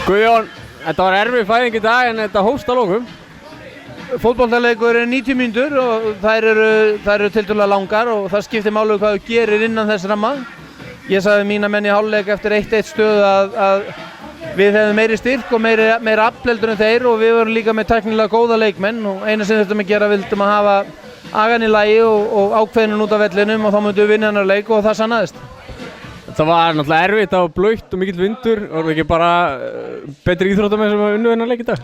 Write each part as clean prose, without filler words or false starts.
Guðjón, þetta var erfið fæðing í dag en þetta hófst að lokum. Fótboltaleikur er 90 mínútur og þær eru tiltölulega langar og það skiptir máli hvað þú gerir innan þess ramma. Ég sagði mína menn í hálfleik eftir 1-1 stöðu að við hefðum meiri styrk og meira aflheldur en þeir og við vorum líka með tæknilega góða leikmenn og eina sem þurftum að gera vildum að hafa agan í lagi og ákveðnun út af vellinum og þá myndum við vinna hennar leik og það sannaðist. Það var náttúrulega erfitt, það var blautt og mikill vindur. Var það ekki bara betri íþróttamenn sem unnu hennar leik í dag?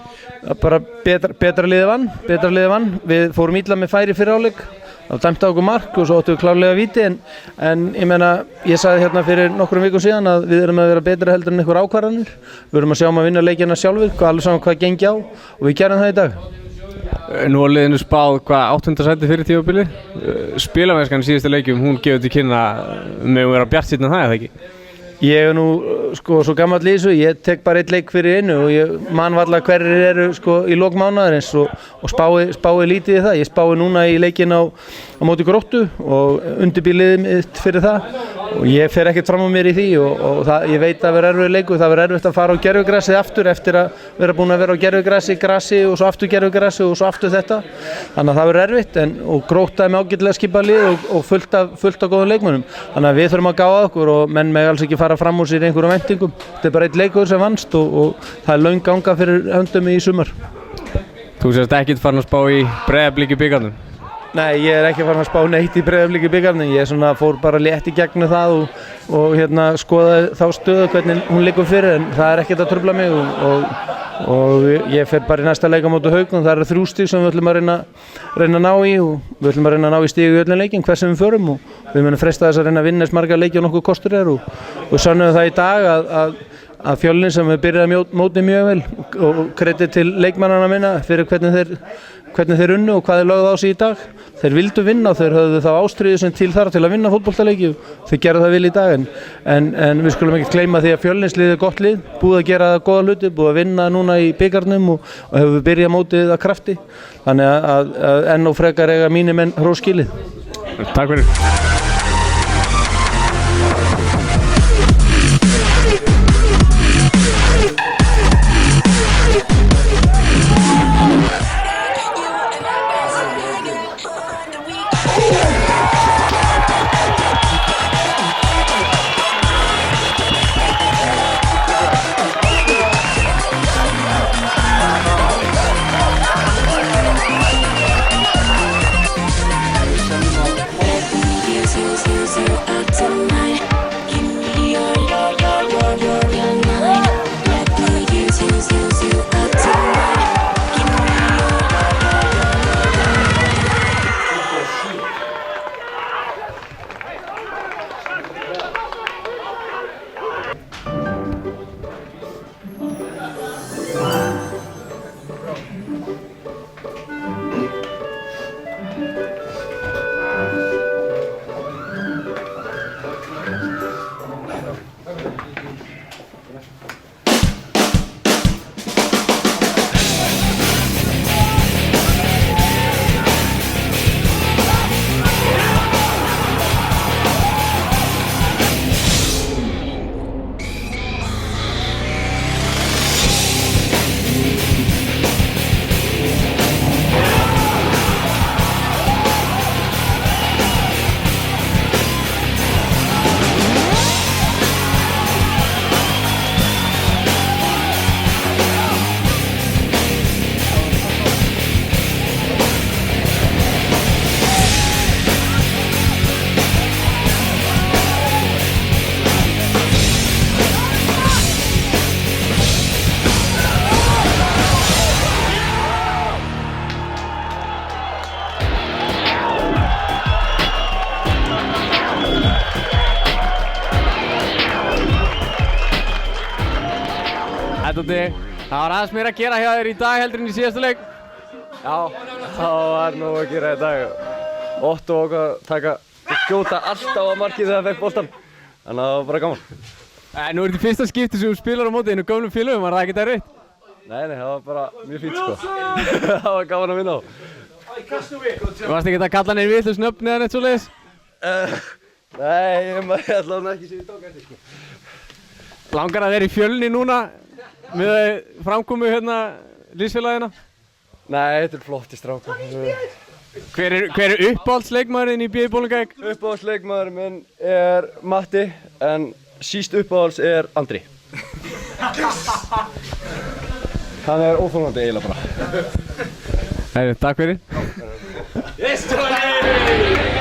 Bara betra liðið vann. Við fórum illa með færi fyrir hálfleik. Það var dæmt á okkur mark og svo áttum við klárlega víti en ég meina, ég sagði hérna fyrir nokkrum vikum síðan að við erum að vera betri heldur en einhver ákvarðanir. Við erum að sjá að vinna leikina sjálfur, alveg saman hvað gengi á og við gerum það í dag. Nú var liðinu spáð 8. sæti fyrir tímabili. Spilamennskan í síðustu leikjum, hún gefur til kynna með að vera bjartsýnn en það, eða ekki? Ég er nú svo gamall í þessu, ég tek bara einn leik fyrir einu og ég man varla hverjir eru í lok mánaðarins og spái lítið í það. Ég spái núna í leikinn á móti Gróttu og undirbýliðið mitt fyrir það og ég fer ekkert fram á mér í því og ég veit að það verður erfiður leikur. Það verður erfitt að fara á gervigrasið aftur eftir að vera búin að vera á gervigrasi, grasi og svo aftur gervigrasi og svo aftur þetta. Þannig að það verður erfitt og Grótta er með ágætlega skipað lið og fullt af góðum leikmönnum. Þannig að við þurfum að gá að okkur og menn mega alls ekki fara fram úr sér einhverjum væntingum. Þetta er bara einn leikur sem vannst og það er löng ganga fyrir höndum í sumar. Þú sést ekkert farin að spá í Breiðablik í bikarnum? Nei, ég er ekki farin að spá neitt í Breiðablik í bikarnum. Ég fór bara létt í gegnum það og skoðaði þá stöðu hvernig hún liggur fyrir en það er ekkert að trufla mig og ég fer bara í næsta leik á móti Haukum. Það eru 3 stig sem við ætlum að reyna að ná í og við ætlum að reyna að ná í stig í öllum leikinn hver sem við förum og við munum freista þess að reyna að vinna eins marga leiki og nokkuð kostur er og sannum það í dag að Fjölnir sem við byrjaði mótið mjög vel og kredit til leikmannana minna fyrir hvernig þeir unnu og hvað þeir lögðu á sig í dag. Þeir vildu vinna og þeir höfðu þá ástríðu sem til þarf til að vinna fótboltaleiki og þeir gerðu það vel í dag en við skulum ekki gleyma því að Fjölnisliðið er gott lið, búið að gera góða hluti, búið að vinna núna í bikarnum og hefur byrjað mótið að krafti. Þannig að enn og frekar eiga mínir menn hrós skilið. Takk fyrir. Það var aðeins meira að gera hjá þér í dag heldur en í síðasta leik. Já, það var nóg að gera í dag. Otto okkar skjóta alltaf á markið þegar það fekk boltan. Þannig að það var bara gaman. Nú er þetta fyrsta skipti sem þú spilar á móti einu gömlum félögum, var það ekkert erfitt? Nei, það var bara mjög fínt sko. Það var gaman að vinna á. Varstu ekkert að kalla neinn vitlaus nöfn eða neitt svoleiðis? Nei, ég allavega ekki sem ég tók eftir sko. Langar að vera í Fjölni núna með framkomu hérna liðsfélagina? Nei, þetta er flotti strákar. Hver er uppáhaldsleikmaðurinn í BÍ Bolungarvík? Uppáhaldsleikmaður minn er Matti, en síst uppáhalds er Andri. Hann er óþolandi eiginlega bara. Takk fyrir. Yes, Tony!